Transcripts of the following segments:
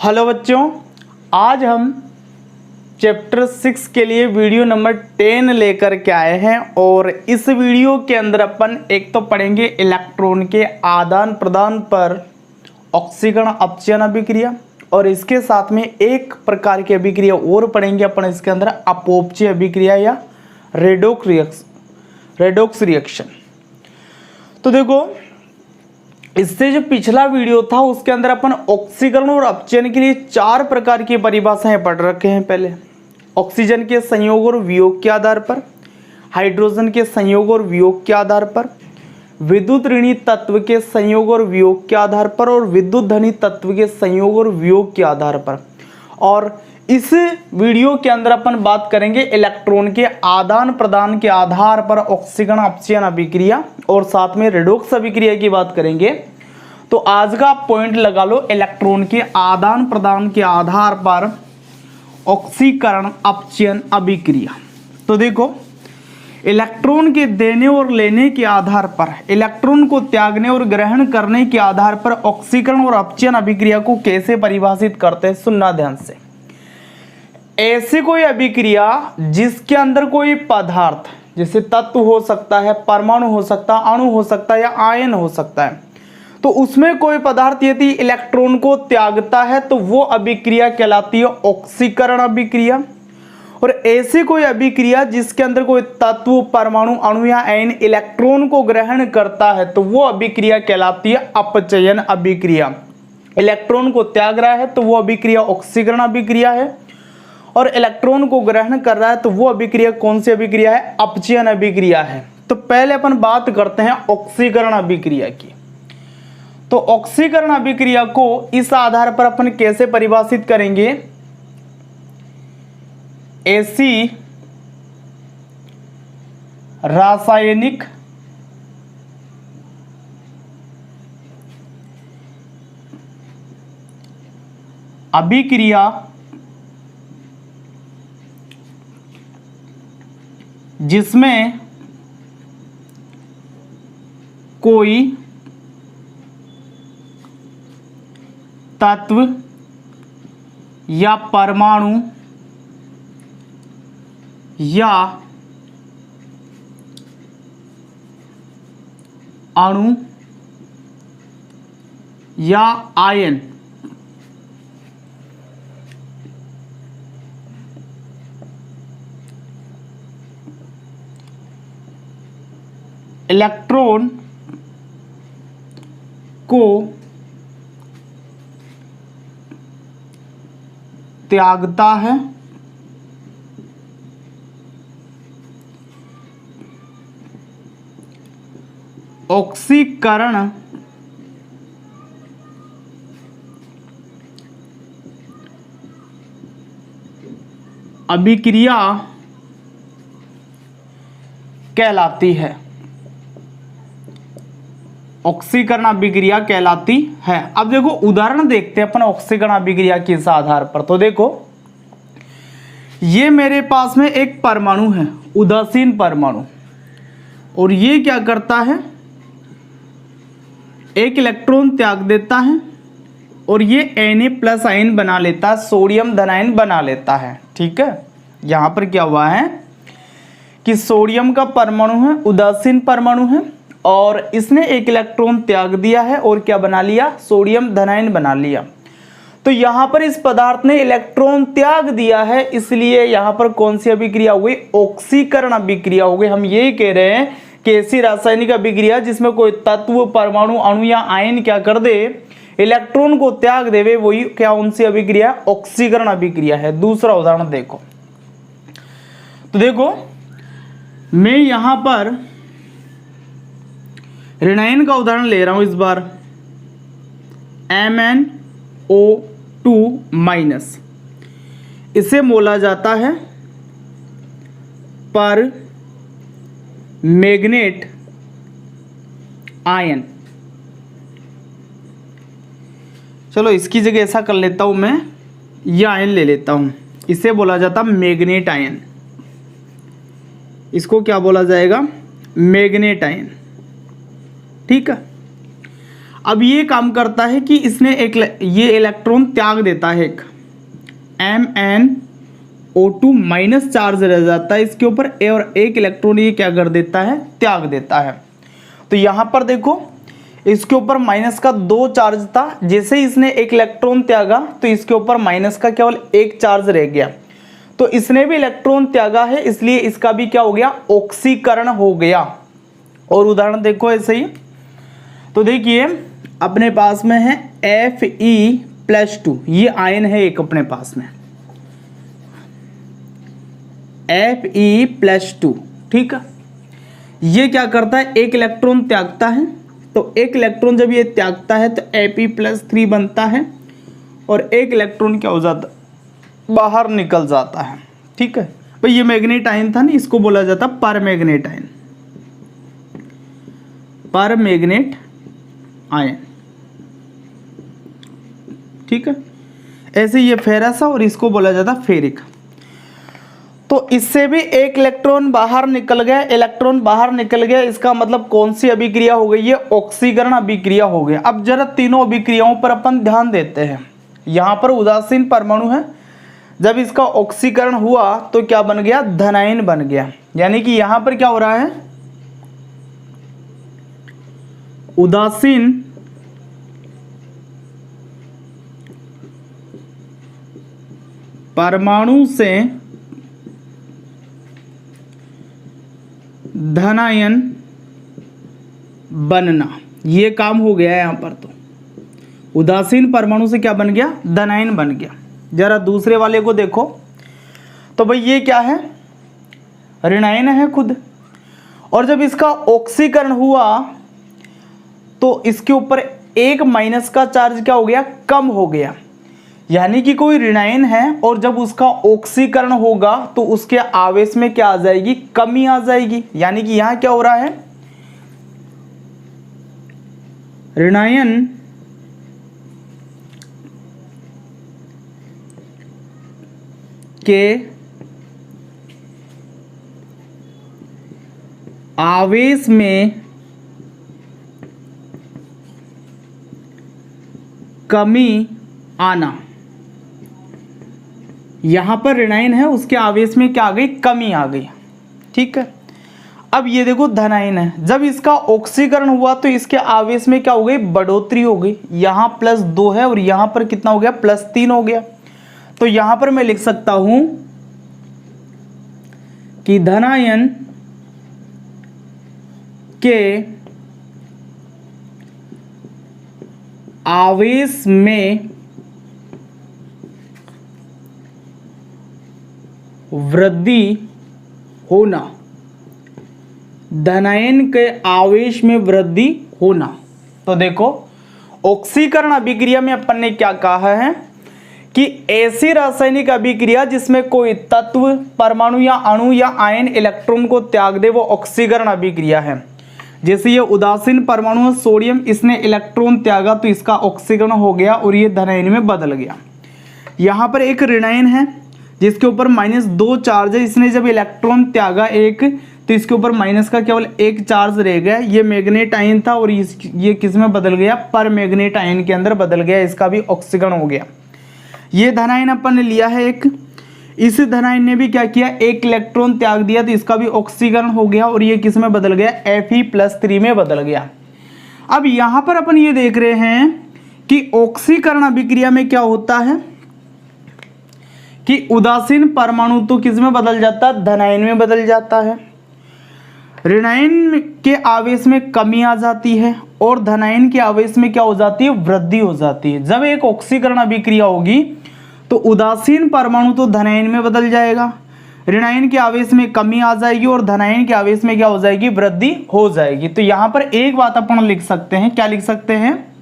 Hello बच्चों, आज हम चैप्टर 6 के लिए वीडियो नंबर 10 लेकर के आए हैं। और इस वीडियो के अंदर अपन एक तो पढ़ेंगे इलेक्ट्रॉन के आदान प्रदान पर ऑक्सीकरण अपचयन अभिक्रिया, और इसके साथ में एक प्रकार की अभिक्रिया और पढ़ेंगे अपन इसके अंदर, अपोपचय अभिक्रिया या रेडॉक्स रिएक्शन। तो देखो, इससे जो पिछला वीडियो था उसके अंदर अपन ऑक्सीकरण और अपचयन के लिए 4 प्रकार की परिभाषाएं पढ़ रखे हैं। पहले ऑक्सीजन के संयोग और वियोग के आधार पर, हाइड्रोजन के संयोग और वियोग के आधार पर, विद्युत ऋणी तत्व के संयोग और वियोग के आधार पर, और विद्युत धनी तत्व के संयोग और वियोग के आधार पर। और इस वीडियो के अंदर अपन बात करेंगे इलेक्ट्रॉन के आदान प्रदान के आधार पर ऑक्सीकरण अपचयन अभिक्रिया, और साथ में रेडॉक्स अभिक्रिया की बात करेंगे। तो आज का पॉइंट लगा लो, इलेक्ट्रॉन के आदान प्रदान के आधार पर ऑक्सीकरण अपचयन अभिक्रिया। तो देखो, इलेक्ट्रॉन के देने और लेने के आधार पर, इलेक्ट्रॉन को त्यागने और ग्रहण करने के आधार पर ऑक्सीकरण और अपचयन अभिक्रिया को कैसे परिभाषित करते हैं, सुनना ध्यान से। ऐसी कोई अभिक्रिया जिसके अंदर कोई पदार्थ, जैसे तत्व हो सकता है, परमाणु हो सकता है, अणु हो सकता है या आयन हो सकता है, तो उसमें कोई पदार्थ यदि इलेक्ट्रॉन को त्यागता है तो वो अभिक्रिया कहलाती है ऑक्सीकरण अभिक्रिया। और ऐसी कोई अभिक्रिया जिसके अंदर कोई तत्व, परमाणु, अणु या आयन इलेक्ट्रॉन को ग्रहण करता है तो वो अभिक्रिया कहलाती है अपचयन अभिक्रिया। इलेक्ट्रॉन को त्याग रहा है तो वो अभिक्रिया ऑक्सीकरण अभिक्रिया है, और इलेक्ट्रॉन को ग्रहण कर रहा है तो वो अभिक्रिया कौन सी अभिक्रिया है, अपचयन अभिक्रिया है। तो पहले अपन बात करते हैं ऑक्सीकरण अभिक्रिया की। तो ऑक्सीकरण अभिक्रिया को इस आधार पर अपन कैसे परिभाषित करेंगे, ऐसी रासायनिक अभिक्रिया जिसमें कोई तत्व या परमाणु या अणु या आयन इलेक्ट्रॉन को त्यागता है ऑक्सीकरण अभिक्रिया कहलाती है, ऑक्सीकरण अभिक्रिया कहलाती है। अब देखो, उदाहरण देखते हैं अपन ऑक्सीकरण अभिक्रिया के इस आधार पर। तो देखो, ये मेरे पास में एक परमाणु है, उदासीन परमाणु, और ये क्या करता है, एक इलेक्ट्रॉन त्याग देता है और ये Na+ आयन बना लेता है, सोडियम धनायन बना लेता है। ठीक है, यहां पर क्या हुआ है कि सोडियम का परमाणु है, उदासीन परमाणु है, और इसने एक इलेक्ट्रॉन त्याग दिया है और क्या बना लिया, सोडियम धनायन बना लिया। तो यहां पर इस पदार्थ ने इलेक्ट्रॉन त्याग दिया है, इसलिए यहां पर कौन सी अभिक्रिया हो गई, ऑक्सीकरण अभिक्रिया हो गई। हम यही कह रहे हैं कि ऐसी रासायनिक अभिक्रिया जिसमें कोई तत्व, परमाणु, अणु या आयन क्या कर दे, इलेक्ट्रॉन को त्याग देवे, वही क्या उनसी अभिक्रिया, ऑक्सीकरण अभिक्रिया है। दूसरा उदाहरण देखो। तो देखो, मैं यहां पर ऋणायन का उदाहरण ले रहा हूं इस बार, MnO2-, इसे बोला जाता है पर मैग्नेट आयन। चलो इसकी जगह ऐसा कर लेता हूं, मैं यह आयन ले लेता हूं, इसे बोला जाता मैग्नेट आयन। इसको क्या बोला जाएगा, मैग्नेट आयन। ठीक है। अब ये काम करता है कि इसने ये इलेक्ट्रॉन त्याग देता है, एक MnO2 माइनस चार्ज रह जाता है इसके ऊपर, और एक इलेक्ट्रॉन ये क्या कर देता है, त्याग देता है। तो यहाँ पर देखो इसके ऊपर माइनस का 2 चार्ज था, जैसे इसने एक इलेक्ट्रॉन त्यागा तो इसके ऊपर माइनस का केवल 1 चार्ज रह गया। तो इसने भी इलेक्ट्रॉन त्यागा है, इसलिए इसका भी क्या हो गया, ऑक्सीकरण हो गया। और उदाहरण देखो ऐसे ही, तो देखिए अपने पास में है Fe+2, ये आयन है एक अपने पास में Fe+2, ठीक है। ये क्या करता है, एक इलेक्ट्रॉन त्यागता है, तो एक इलेक्ट्रॉन जब ये त्यागता है तो Fe+3 बनता है, और एक इलेक्ट्रॉन क्या हो जाता, बाहर निकल जाता है, ठीक है भाई। ये मैग्नेट आयन था ना, इसको बोला जाता परमैग्नेट आयन, परमैग्नेट आयन, ठीक है। ऐसे ये फेरस है और इसको बोला जाता फेरिक। तो इससे भी एक इलेक्ट्रॉन बाहर निकल गया, इलेक्ट्रॉन बाहर निकल गया, इसका मतलब कौन सी अभिक्रिया हो गई, ये ऑक्सीकरण अभिक्रिया हो गया। अब जरा तीनों अभिक्रियाओं पर अपन ध्यान देते हैं। यहां पर उदासीन परमाणु है, जब इसका ऑक्सीकरण हुआ तो क्या बन गया, धनायन बन गया। यानी कि यहां पर क्या हो रहा है, उदासीन परमाणु से धनायन बनना, ये काम हो गया है यहां पर। तो उदासीन परमाणु से क्या बन गया, धनायन बन गया। जरा दूसरे वाले को देखो, तो भाई ये क्या है, ऋणायन है खुद, और जब इसका ऑक्सीकरण हुआ तो इसके ऊपर एक माइनस का चार्ज क्या हो गया, कम हो गया। यानी कि कोई ऋणायन है और जब उसका ऑक्सीकरण होगा तो उसके आवेश में क्या आ जाएगी, कमी आ जाएगी। यानी कि यहां क्या हो रहा है, ऋणायन के आवेश में कमी आना, यहां पर ऋणायन है उसके आवेश में क्या आ गई, कमी आ गई, ठीक है। अब ये देखो धनायन है, जब इसका ऑक्सीकरण हुआ तो इसके आवेश में क्या हो गई, बढ़ोतरी हो गई। यहां +2 है और यहां पर कितना हो गया, +3 हो गया। तो यहां पर मैं लिख सकता हूं कि धनायन के आवेश में वृद्धि होना, धनायन के आवेश में वृद्धि होना। तो देखो ऑक्सीकरण अभिक्रिया में अपन ने क्या कहा है कि ऐसी रासायनिक अभिक्रिया जिसमें कोई तत्व, परमाणु या अणु या आयन इलेक्ट्रॉन को त्याग दे, वो ऑक्सीकरण अभिक्रिया है। जैसे ये उदासीन परमाणु है सोडियम, इसने इलेक्ट्रॉन त्यागा तो इसका ऑक्सीकरण हो गया और ये धनायन में बदल गया। यहाँ पर एक ऋणायन है जिसके ऊपर -2 चार्ज है, इसने जब इलेक्ट्रॉन त्यागा एक तो इसके ऊपर माइनस का केवल 1 चार्ज रह गया। ये मैग्नेट आयन था और ये किस में बदल गया, परमैग्नेट आयन के अंदर बदल गया, इसका भी ऑक्सीकरण हो गया। ये धनायन अपन ने लिया है एक, इस धनायन ने भी क्या किया, एक इलेक्ट्रॉन त्याग दिया तो इसका भी ऑक्सीकरण हो गया और ये किस में बदल गया, Fe+3 में बदल गया। अब यहां पर अपन ये देख रहे हैं कि ऑक्सीकरण अभिक्रिया में क्या होता है कि उदासीन परमाणु तो किस में बदल जाता है, धनायन में बदल जाता है। ऋणायन के आवेश में कमी आ जाती है और धनायन के आवेश में क्या हो जाती है, वृद्धि हो जाती है। जब एक ऑक्सीकरण अभिक्रिया होगी तो उदासीन परमाणु तो धनायन में बदल जाएगा, ऋणायन के आवेश में कमी आ जाएगी और धनायन के आवेश में क्या हो जाएगी, वृद्धि हो जाएगी। तो यहां पर एक बात अपन लिख सकते हैं, क्या लिख सकते हैं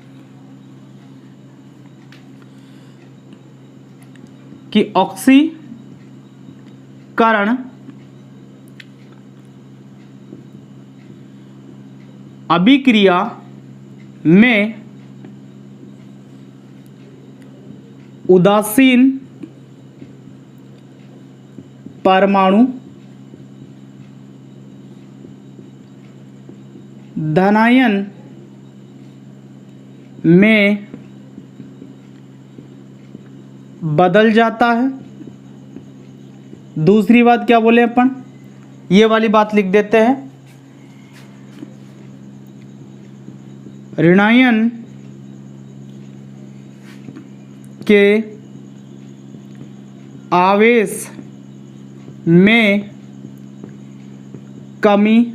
कि ऑक्सीकरण अभिक्रिया में उदासीन परमाणु धनायन में बदल जाता है। दूसरी बात क्या बोले अपन, ये वाली बात लिख देते हैं, ऋणायन के आवेश में कमी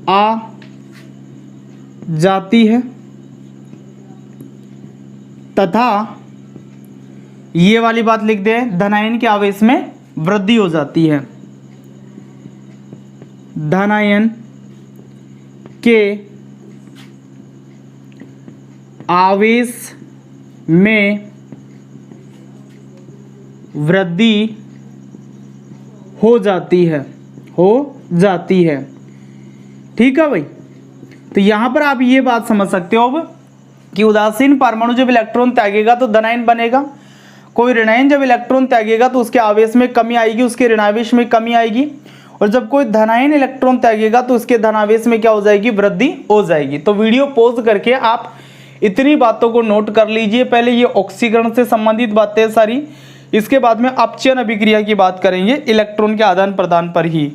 आ जाती है तथा ये वाली बात लिख दे, धनायन के आवेश में वृद्धि हो जाती है। धनायन के आवेश में वृद्धि हो जाती है, ठीक है भाई। तो यहां पर आप ये बात समझ सकते हो अब कि उदासीन परमाणु जब इलेक्ट्रॉन त्यागेगा तो धनायन बनेगा, कोई ऋणायन जब इलेक्ट्रॉन त्यागेगा तो उसके आवेश में कमी आएगी, उसके ऋणावेश में कमी आएगी, और जब कोई धनायन इलेक्ट्रॉन त्यागेगा तो उसके धनावेश में क्या हो जाएगी, वृद्धि हो जाएगी। तो वीडियो पॉज करके आप इतनी बातों को नोट कर लीजिए। पहले ये ऑक्सीकरण से संबंधित बातें सारी, इसके बाद में अपचयन अभिक्रिया की बात करेंगे इलेक्ट्रॉन के आदान प्रदान पर ही।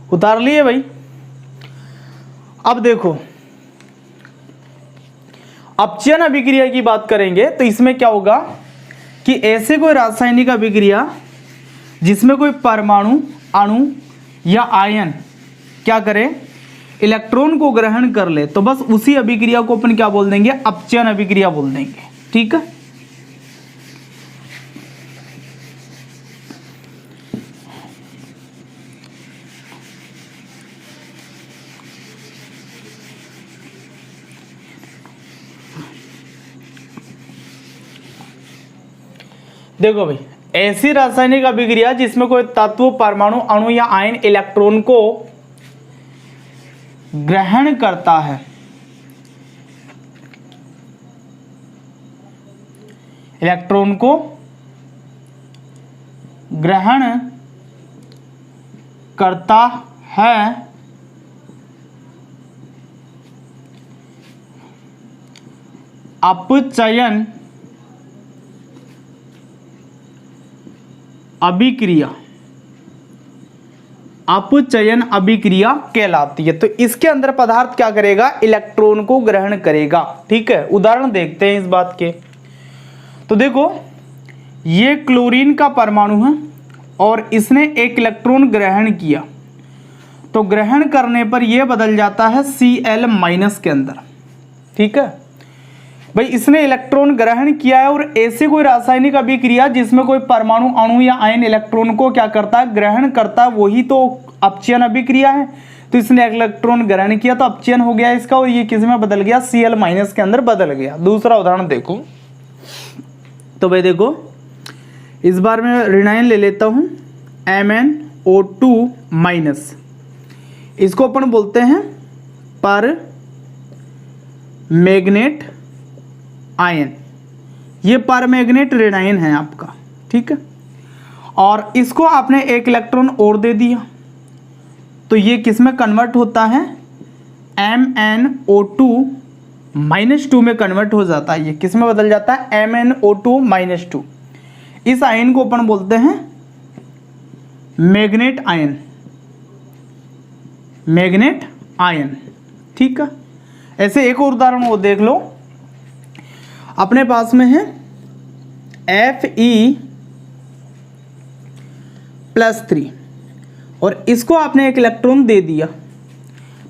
उतार लिए भाई। अब देखो अपचयन अभिक्रिया की बात करेंगे तो इसमें क्या होगा कि ऐसे कोई रासायनिक अभिक्रिया जिसमें कोई परमाणु, अणु या आयन क्या करे, इलेक्ट्रॉन को ग्रहण कर ले, तो बस उसी अभिक्रिया को अपन क्या बोल देंगे, अपचयन अभिक्रिया बोल देंगे, ठीक है। देखो भाई, ऐसी रासायनिक अभिक्रिया जिसमें कोई तत्व, परमाणु, अणु या आयन इलेक्ट्रॉन को ग्रहण करता है, इलेक्ट्रॉन को ग्रहण करता है, अपचयन अभिक्रिया, अपचयन अभिक्रिया कहलाती है। तो इसके अंदर पदार्थ क्या करेगा, इलेक्ट्रॉन को ग्रहण करेगा, ठीक है। उदाहरण देखते हैं इस बात के। तो देखो ये क्लोरीन का परमाणु है और इसने एक इलेक्ट्रॉन ग्रहण किया, तो ग्रहण करने पर यह बदल जाता है Cl- के अंदर, ठीक है भाई। इसने इलेक्ट्रॉन ग्रहण किया है और ऐसे कोई रासायनिक अभिक्रिया जिसमें कोई परमाणु, अणु या आयन इलेक्ट्रॉन को क्या करता है, ग्रहण करता है, वही तो अपचयन अभिक्रिया है। तो इसने इलेक्ट्रॉन ग्रहण किया तो अपचयन हो गया इसका, और ये किस में बदल गया, Cl- के अंदर बदल गया। दूसरा उदाहरण देखो। तो भाई देखो इस बार मैं ऋणायन ले लेता हूं MnO2-, इसको अपन बोलते हैं पर मैग्नेट आयन, ये परमैग्नेट ऋणायन है आपका, ठीक है। और इसको आपने एक इलेक्ट्रॉन और दे दिया तो ये किस में कन्वर्ट होता है, MnO2-2 में कन्वर्ट हो जाता है। ये किस में बदल जाता है, MnO2-2। इस आयन को अपन बोलते हैं मैग्नेट आयन, मैग्नेट आयन, ठीक है। ऐसे एक और उदाहरण वो देख लो, अपने पास में है Fe+3 और इसको आपने एक इलेक्ट्रॉन दे दिया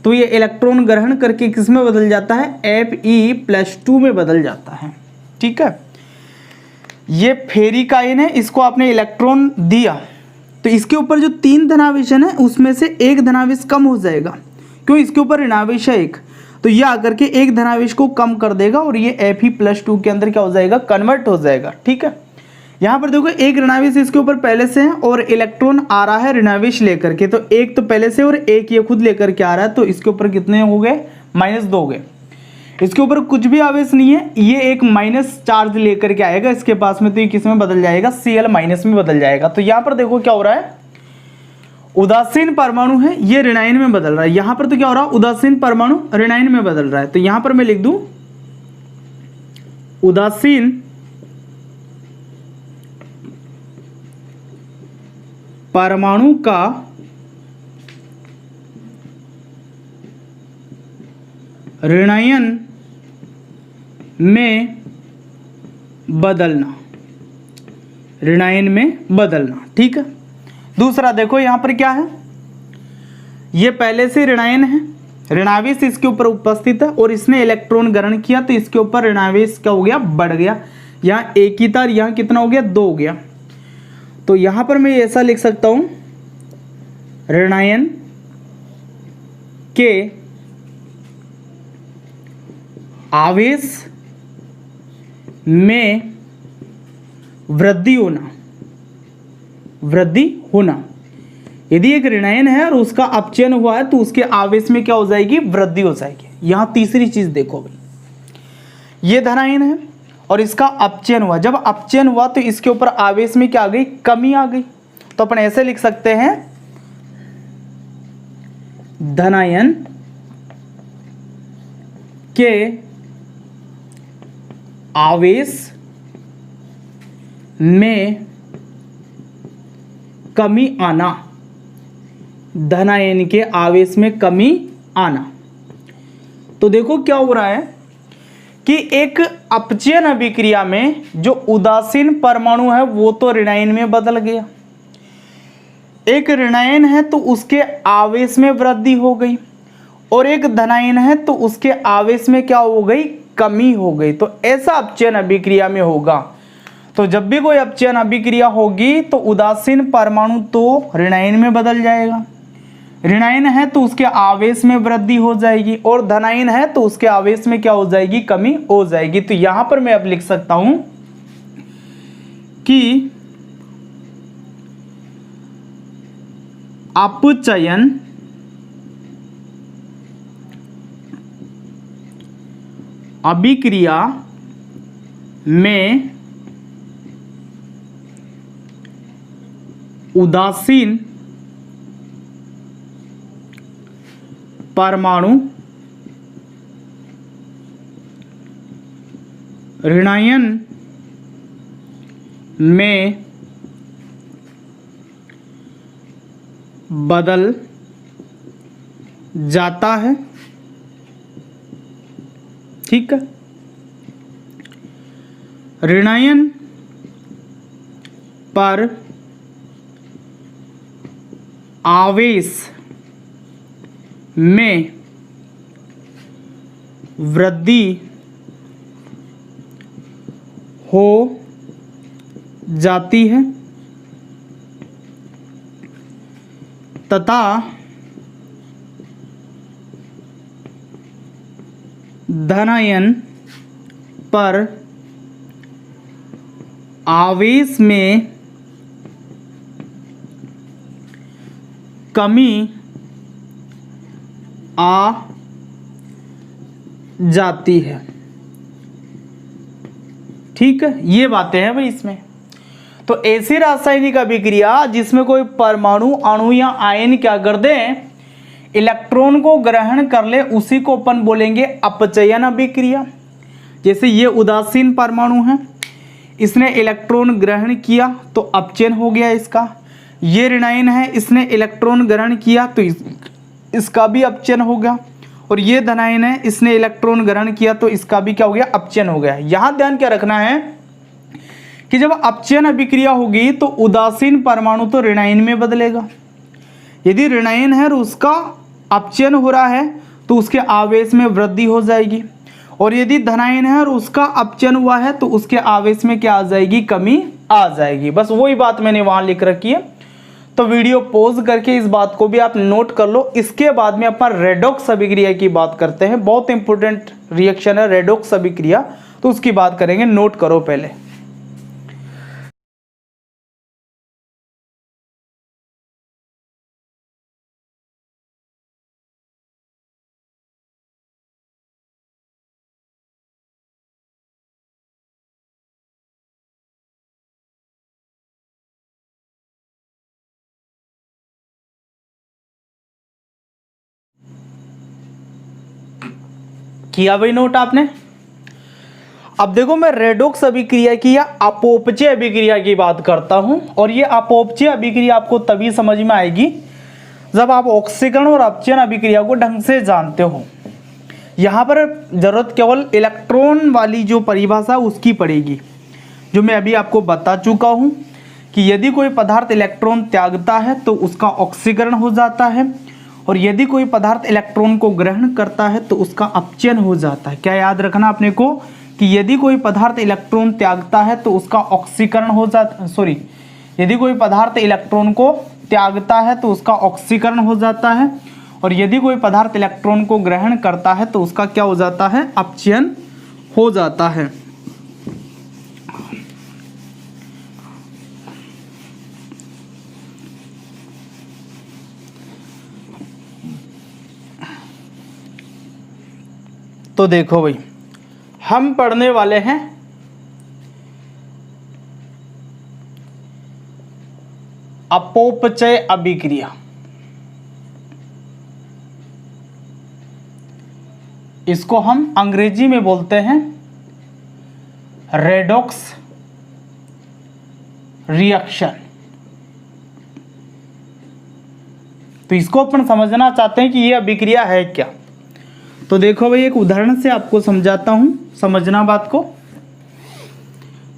तो ये इलेक्ट्रॉन ग्रहण करके किस में बदल जाता है, Fe+2 में बदल जाता है, ठीक है। ये फेरिक आयन है, इसको आपने इलेक्ट्रॉन दिया तो इसके ऊपर जो 3 धनावेश है उसमें से एक धनावेश कम हो जाएगा, क्यों, इसके ऊपर ऋणावेश है एक, तो ये आकर के एक धनावेश को कम कर देगा और ये Fe+2 के अंदर क्या हो जाएगा, कन्वर्ट हो जाएगा, ठीक है। यहाँ पर देखो एक ऋणावेश इसके ऊपर पहले से है और इलेक्ट्रॉन आ रहा है ऋणावेश लेकर के, तो एक तो पहले से और एक ये खुद लेकर के आ रहा है, तो इसके ऊपर कितने हो गए, -2 हो गए। इसके ऊपर कुछ भी आवेश नहीं है, ये एक माइनस चार्ज लेकर के आएगा इसके पास में, तो ये किस में बदल जाएगा, Cl- में बदल जाएगा। तो यहाँ पर देखो क्या हो रहा है, उदासीन परमाणु है ये ऋणायन में बदल रहा है। यहाँ पर तो क्या हो रहा है, उदासीन परमाणु ऋणायन में बदल रहा है। तो यहाँ पर मैं लिख दूं उदासीन परमाणु का ऋणायन में बदलना, ऋणायन में बदलना, ठीक है। दूसरा देखो यहां पर क्या है, ये पहले से ऋणायन है, ऋणावेश इसके ऊपर उपस्थित है और इसने इलेक्ट्रॉन ग्रहण किया, तो इसके ऊपर ऋणावेश क्या हो गया, बढ़ गया। यहाँ एक ही था, यहाँ कितना हो गया, 2 हो गया। तो यहां पर मैं ऐसा लिख सकता हूं, ऋणायन के आवेश में वृद्धि होना, यदि एक ऋणायन है और उसका अपचयन हुआ है तो उसके आवेश में क्या हो जाएगी, वृद्धि हो जाएगी। यहां तीसरी चीज देखो भाई, ये धनायन है और इसका अपचयन हुआ, जब अपचयन हुआ तो इसके ऊपर आवेश में क्या आ गई, कमी आ गई। तो अपन ऐसे लिख सकते हैं, धनायन के आवेश में कमी आना, धनायन के आवेश में कमी आना। तो देखो क्या हो रहा है कि एक अपचयन अभिक्रिया में जो उदासीन परमाणु है वो तो ऋणायन में बदल गया, एक ऋणायन है तो उसके आवेश में वृद्धि हो गई, और एक धनायन है तो उसके आवेश में क्या हो गई, कमी हो गई। तो ऐसा अपचयन अभिक्रिया में होगा। तो जब भी कोई अपचयन अभिक्रिया होगी तो उदासीन परमाणु तो ऋणायन में बदल जाएगा, ऋणायन है तो उसके आवेश में वृद्धि हो जाएगी, और धनायन है तो उसके आवेश में क्या हो जाएगी, कमी हो जाएगी। तो यहां पर मैं अब लिख सकता हूं कि अपचयन अभिक्रिया में उदासीन परमाणु ऋणायन में बदल जाता है, ठीक है। ऋणायन पर आवेश में वृद्धि हो जाती है तथा धनायन पर आवेश में कमी आ जाती है, ठीक है। ये बातें हैं भाई इसमें। तो ऐसी रासायनिक अभिक्रिया जिसमें कोई परमाणु, अणु या आयन क्या कर दे, इलेक्ट्रॉन को ग्रहण कर ले, उसी को अपन बोलेंगे अपचयन अभिक्रिया। जैसे ये उदासीन परमाणु है, इसने इलेक्ट्रॉन ग्रहण किया तो अपचयन हो गया इसका। ये ऋणायन है, इसने इलेक्ट्रॉन ग्रहण किया तो इसका भी अपचयन हो गया। और ये धनायन है, इसने इलेक्ट्रॉन ग्रहण किया तो इसका भी क्या हो गया, अपचयन हो गया। यहां ध्यान क्या रखना है कि जब अपचयन अभिक्रिया होगी तो उदासीन परमाणु तो ऋणायन में बदलेगा। यदि ऋणायन है और उसका अपचयन हो रहा है तो उसके आवेश में वृद्धि हो जाएगी, और यदि धनायन है और उसका अपचयन हुआ है तो उसके आवेश में क्या आ जाएगी, कमी आ जाएगी। बस वही बात मैंने वहां लिख रखी है। तो वीडियो पॉज करके इस बात को भी आप नोट कर लो। इसके बाद में अपन रेडॉक्स अभिक्रिया की बात करते हैं। बहुत इंपॉर्टेंट रिएक्शन है रेडॉक्स अभिक्रिया, तो उसकी बात करेंगे। नोट करो पहले। किया भाई नोट आपने। अब देखो मैं रेडॉक्स अभिक्रिया की या अपोपचय अभिक्रिया की बात करता हूं, और ये अपोपचय अभिक्रिया आपको तभी समझ में आएगी जब आप ऑक्सीकरण और अपचयन अभिक्रिया को ढंग से जानते हो। यहाँ पर जरूरत केवल इलेक्ट्रॉन वाली जो परिभाषा उसकी पड़ेगी, जो मैं अभी आपको बता चुका हूँ कि यदि कोई पदार्थ इलेक्ट्रॉन त्यागता है तो उसका ऑक्सीकरण हो जाता है, और यदि कोई पदार्थ इलेक्ट्रॉन को ग्रहण करता है तो उसका अपचयन हो जाता है। क्या याद रखना अपने को कि यदि कोई पदार्थ इलेक्ट्रॉन त्यागता है तो उसका ऑक्सीकरण हो जाता, यदि कोई पदार्थ इलेक्ट्रॉन को त्यागता है तो उसका ऑक्सीकरण हो जाता है, और यदि कोई पदार्थ इलेक्ट्रॉन को ग्रहण करता है तो उसका क्या हो जाता है, अपचयन हो जाता है। तो देखो भाई, हम पढ़ने वाले हैं अपोपचय अभिक्रिया। इसको हम अंग्रेजी में बोलते हैं रेडॉक्स रिएक्शन। तो इसको अपन समझना चाहते हैं कि ये अभिक्रिया है क्या। तो देखो भाई, एक उदाहरण से आपको समझाता हूं, समझना बात को।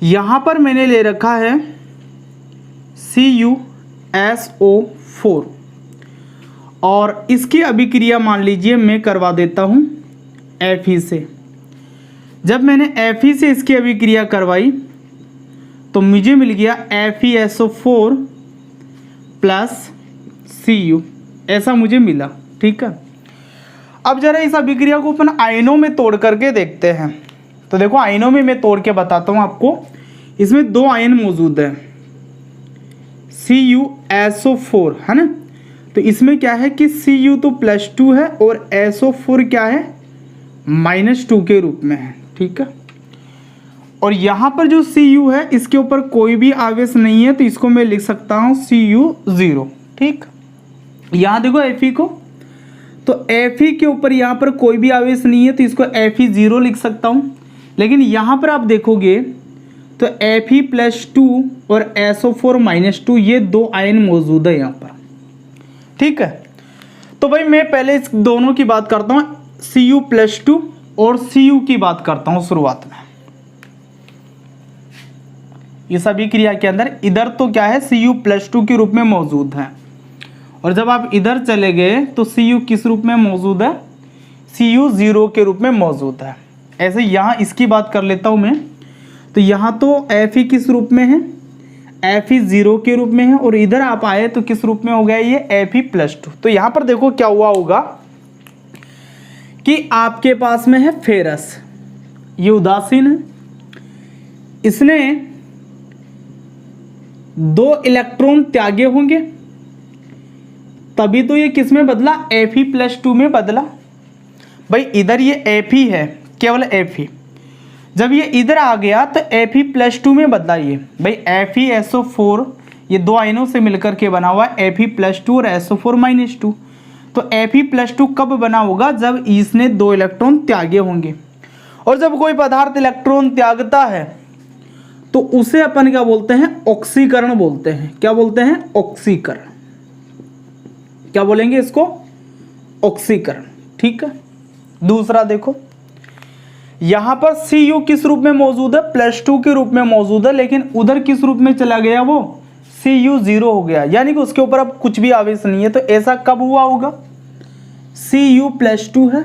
यहां पर मैंने ले रखा है CuSO4, और इसकी अभिक्रिया मान लीजिए मैं करवा देता हूं Fe से। जब मैंने Fe से इसकी अभिक्रिया करवाई तो मुझे मिल गया FeSO4 प्लस Cu, ऐसा मुझे मिला। ठीक है, अब जरा इस अभिक्रिया को अपन आयनों में तोड़ करके देखते हैं। तो देखो, आयनों में मैं तोड़ के बताता हूं आपको। इसमें दो आयन मौजूद है, CuSO4 है ना। तो इसमें क्या है कि Cu तो +2 है और SO4 क्या है, -2 के रूप में है। ठीक है, और यहाँ पर जो Cu है इसके ऊपर कोई भी आवेश नहीं है, तो इसको मैं लिख सकता हूँ Cu0। ठीक, यहाँ देखो Fe को, तो Fe के ऊपर यहाँ पर कोई भी आवेश नहीं है तो इसको Fe0 लिख सकता हूँ। लेकिन यहाँ पर आप देखोगे तो Fe+2 और SO4 -2 ये दो आयन मौजूद है यहाँ पर। ठीक है, तो भाई मैं पहले इस दोनों की बात करता हूँ, Cu+2 और Cu की बात करता हूँ शुरुआत में। इस अभिक्रिया के अंदर इधर तो क्या है, Cu+2 के रूप में मौजूद है, और जब आप इधर चले गए तो Cu किस रूप में मौजूद है, Cu0 के रूप में मौजूद है। ऐसे यहाँ इसकी बात कर लेता हूँ मैं। तो यहाँ तो Fe किस रूप में है, Fe0 के रूप में है, और इधर आप आए तो किस रूप में हो गया ये Fe+2। तो यहाँ पर देखो क्या हुआ होगा कि आपके पास में है फेरस, ये उदासीन है, इसने 2 इलेक्ट्रॉन त्यागे होंगे, तभी तो ये किस में बदला, Fe+2 में बदला। भाई इधर ये Fe है, केवल Fe, जब ये इधर आ गया तो Fe+2 में बदला ये। भाई FeSO4 ये दो आयनों से मिलकर के बना हुआ है, Fe+2 और SO4 -2। तो Fe+2 कब बना होगा, जब इसने 2 इलेक्ट्रॉन त्यागे होंगे। और जब कोई पदार्थ इलेक्ट्रॉन त्यागता है तो उसे अपन क्या बोलते हैं, ऑक्सीकरण बोलते हैं। क्या बोलते हैं, ऑक्सीकरण। क्या बोलेंगे इसको, ऑक्सीकरण। ठीक है, दूसरा देखो, यहां पर Cu किस रूप में मौजूद है, +2 के रूप में मौजूद है, लेकिन उधर किस रूप में चला गया, वो Cu0 हो गया, यानी कि उसके ऊपर अब कुछ भी आवेश नहीं है। तो ऐसा कब हुआ होगा, Cu+2 है,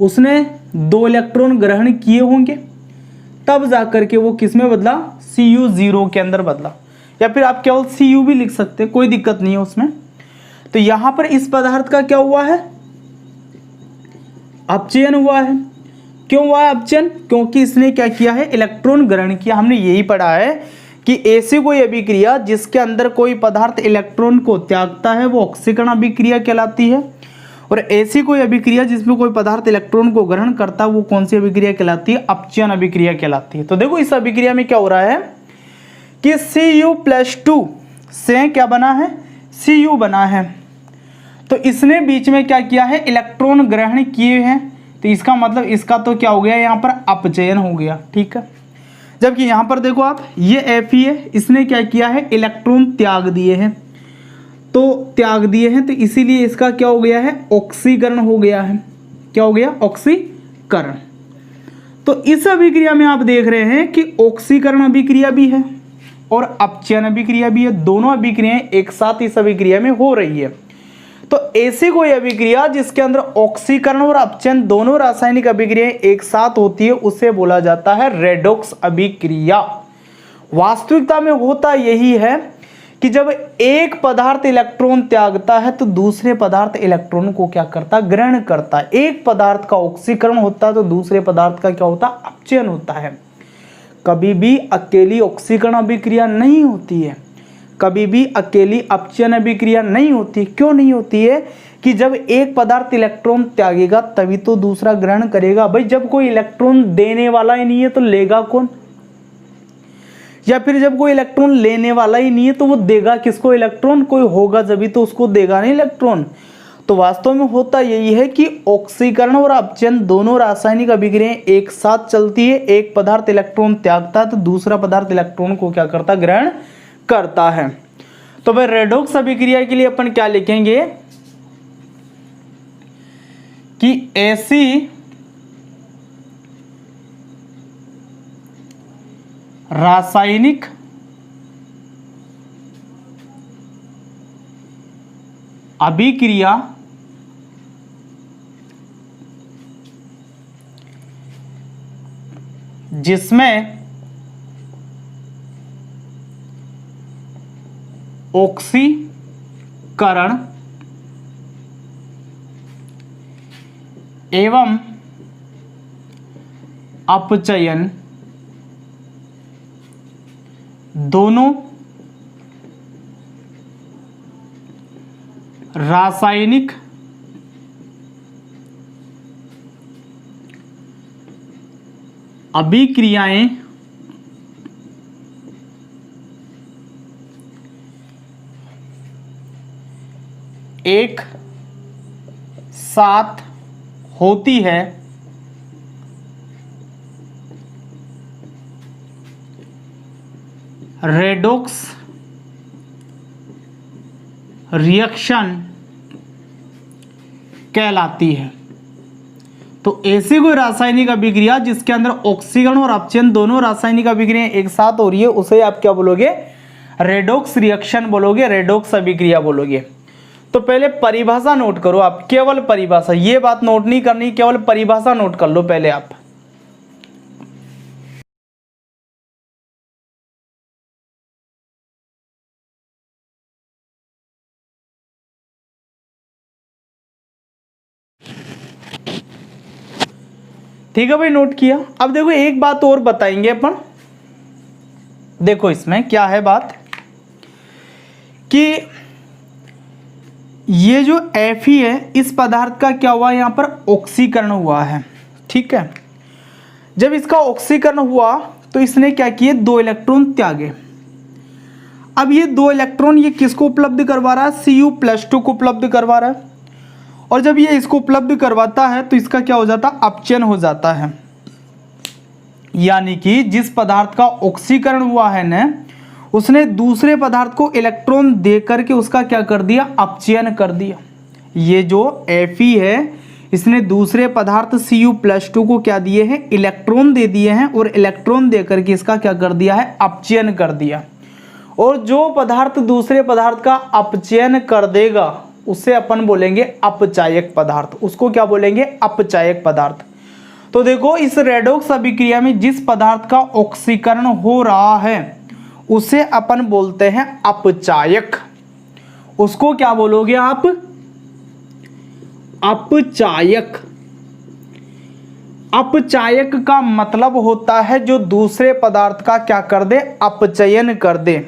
उसने 2 इलेक्ट्रॉन ग्रहण किए होंगे, तब जाकर के वो किस में बदला, Cu0 के अंदर बदला। या फिर आप केवल Cu भी लिख सकते हैं, कोई दिक्कत नहीं है उसमें। तो यहां पर इस पदार्थ का क्या हुआ है, अपचयन हुआ है। क्यों हुआ है अपचयन, क्योंकि इसने क्या किया है, इलेक्ट्रॉन ग्रहण किया। हमने यही पढ़ा है कि ऐसी कोई अभिक्रिया जिसके अंदर कोई पदार्थ इलेक्ट्रॉन को त्यागता है वो ऑक्सीकरण अभिक्रिया कहलाती है, और ऐसी कोई अभिक्रिया जिसमें कोई पदार्थ इलेक्ट्रॉन को ग्रहण करता है वो कौन सी अभिक्रिया कहलाती है, अपचयन अभिक्रिया कहलाती है। तो देखो इस अभिक्रिया में क्या हो रहा है कि Cu+2 से क्या बना है, Cu बना है। तो इसने बीच में क्या किया है, इलेक्ट्रॉन ग्रहण किए हैं, तो इसका मतलब इसका तो क्या हो गया, यहाँ पर अपचयन हो गया। ठीक है, जबकि यहाँ पर देखो आप, ये Fe है, इसने क्या किया है, इलेक्ट्रॉन त्याग दिए हैं, तो त्याग दिए हैं, तो इसीलिए इसका क्या हो गया है, ऑक्सीकरण हो गया है। क्या हो गया, ऑक्सीकरण। तो इस अभिक्रिया में आप देख रहे हैं कि ऑक्सीकरण अभिक्रिया भी है और अपचयन अभिक्रिया भी है, दोनों अभिक्रियाएं एक साथ इस अभिक्रिया में हो रही है। तो ऐसी कोई अभिक्रिया जिसके अंदर ऑक्सीकरण और अपचयन दोनों रासायनिक अभिक्रियाएं एक साथ होती है, उसे बोला जाता है रेडॉक्स अभिक्रिया। वास्तविकता में होता यही है कि जब एक पदार्थ इलेक्ट्रॉन त्यागता है तो दूसरे पदार्थ इलेक्ट्रॉन को क्या करता, ग्रहण करता। एक पदार्थ का ऑक्सीकरण होता है तो दूसरे पदार्थ का क्या होता, अपचयन होता है। कभी भी अकेली ऑक्सीकरण अभिक्रिया नहीं होती है, कभी भी अकेली अपचयन अभिक्रिया नहीं होती। क्यों नहीं होती है, कि जब एक पदार्थ इलेक्ट्रॉन त्यागेगा तभी तो दूसरा ग्रहण करेगा। भाई जब कोई इलेक्ट्रॉन देने वाला ही नहीं है तो लेगा कौन, या फिर जब कोई इलेक्ट्रॉन लेने वाला ही नहीं है तो वो देगा किसको इलेक्ट्रॉन, कोई होगा जब तो उसको देगा नहीं इलेक्ट्रॉन। तो वास्तव में होता यही है कि ऑक्सीकरण और अपचयन दोनों रासायनिक अभिक्रियाएं एक साथ चलती है। एक पदार्थ इलेक्ट्रॉन त्यागता है तो दूसरा पदार्थ इलेक्ट्रॉन को क्या करता, ग्रहण करता है। तो भाई रेडॉक्स अभिक्रिया के लिए अपन क्या लिखेंगे कि ऐसी रासायनिक अभिक्रिया जिसमें ऑक्सीकरण एवं अपचयन दोनों रासायनिक अभिक्रियाएं एक साथ होती है रेडॉक्स रिएक्शन कहलाती है। तो ऐसी कोई रासायनिक अभिक्रिया जिसके अंदर ऑक्सीकरण और अपचयन दोनों रासायनिक अभिक्रियाएं एक साथ हो रही है, उसे आप क्या बोलोगे, रेडॉक्स रिएक्शन बोलोगे, रेडॉक्स अभिक्रिया बोलोगे। तो पहले परिभाषा नोट करो आप, केवल परिभाषा, ये बात नोट नहीं करनी, केवल परिभाषा नोट कर लो पहले आप। ठीक है भाई, नोट किया। अब देखो एक बात और बताएंगे अपन, देखो इसमें क्या है बात कि ये जो Fe है इस पदार्थ का क्या हुआ, यहां पर ऑक्सीकरण हुआ है। ठीक है, जब इसका ऑक्सीकरण हुआ तो इसने क्या किए, 2 इलेक्ट्रॉन त्यागे। अब ये 2 इलेक्ट्रॉन ये किसको उपलब्ध करवा रहा है, Cu+2 को उपलब्ध करवा रहा है। और जब ये इसको उपलब्ध करवाता है तो इसका क्या हो जाता है, अपचयन हो जाता है। यानी कि जिस पदार्थ का ऑक्सीकरण हुआ है न, उसने दूसरे पदार्थ को इलेक्ट्रॉन दे करके उसका क्या कर दिया, अपचयन कर दिया। ये जो Fe है इसने दूसरे पदार्थ Cu+2 को क्या दिए हैं, इलेक्ट्रॉन दे दिए हैं, और इलेक्ट्रॉन दे करके इसका क्या कर दिया है, अपचयन कर दिया। और जो पदार्थ दूसरे पदार्थ का अपचयन कर देगा उसे अपन बोलेंगे अपचायक पदार्थ। उसको क्या बोलेंगे, अपचायक पदार्थ। तो देखो इस रेडॉक्स अभिक्रिया में जिस पदार्थ का ऑक्सीकरण हो रहा है उसे अपन बोलते हैं अपचायक। उसको क्या बोलोगे आप, अपचायक। अपचायक का मतलब होता है जो दूसरे पदार्थ का क्या कर दे, अपचयन कर दे।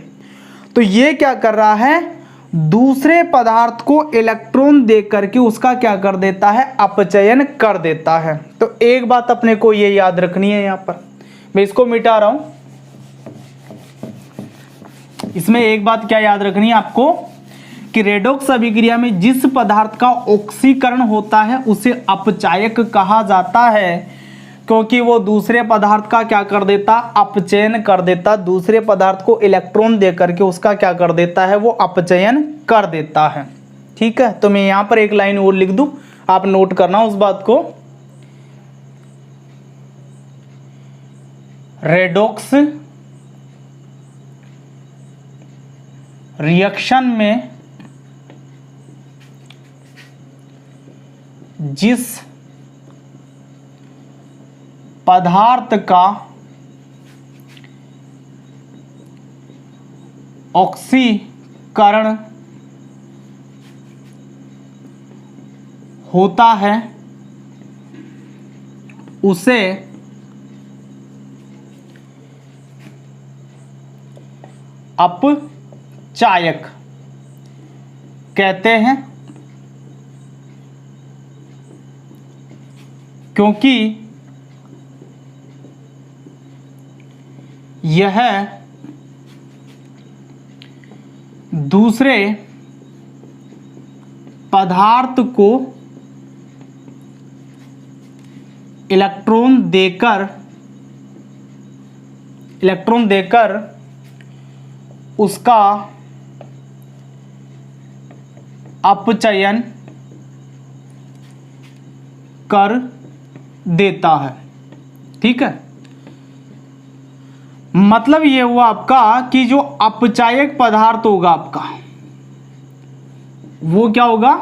तो ये क्या कर रहा है, दूसरे पदार्थ को इलेक्ट्रॉन दे करके उसका क्या कर देता है, अपचयन कर देता है। तो एक बात अपने को ये याद रखनी है, यहां पर मैं इसको मिटा रहा हूं। इसमें एक बात क्या याद रखनी है आपको कि रेडॉक्स अभिक्रिया में जिस पदार्थ का ऑक्सीकरण होता है उसे अपचायक कहा जाता है, क्योंकि वो दूसरे पदार्थ का क्या कर देता, अपचयन कर देता, दूसरे पदार्थ को इलेक्ट्रॉन दे करके उसका क्या कर देता है, वो अपचयन कर देता है। ठीक है, तो मैं यहां पर एक लाइन और लिख दूं, आप नोट करना उस बात को। रेडॉक्स रिएक्शन में जिस पदार्थ का ऑक्सीकरण होता है उसे अपचायक कहते हैं, क्योंकि यह दूसरे पदार्थ को इलेक्ट्रॉन देकर उसका अपचयन कर देता है। ठीक है, मतलब ये हुआ आपका कि जो अपचायक पदार्थ होगा आपका वो क्या होगा,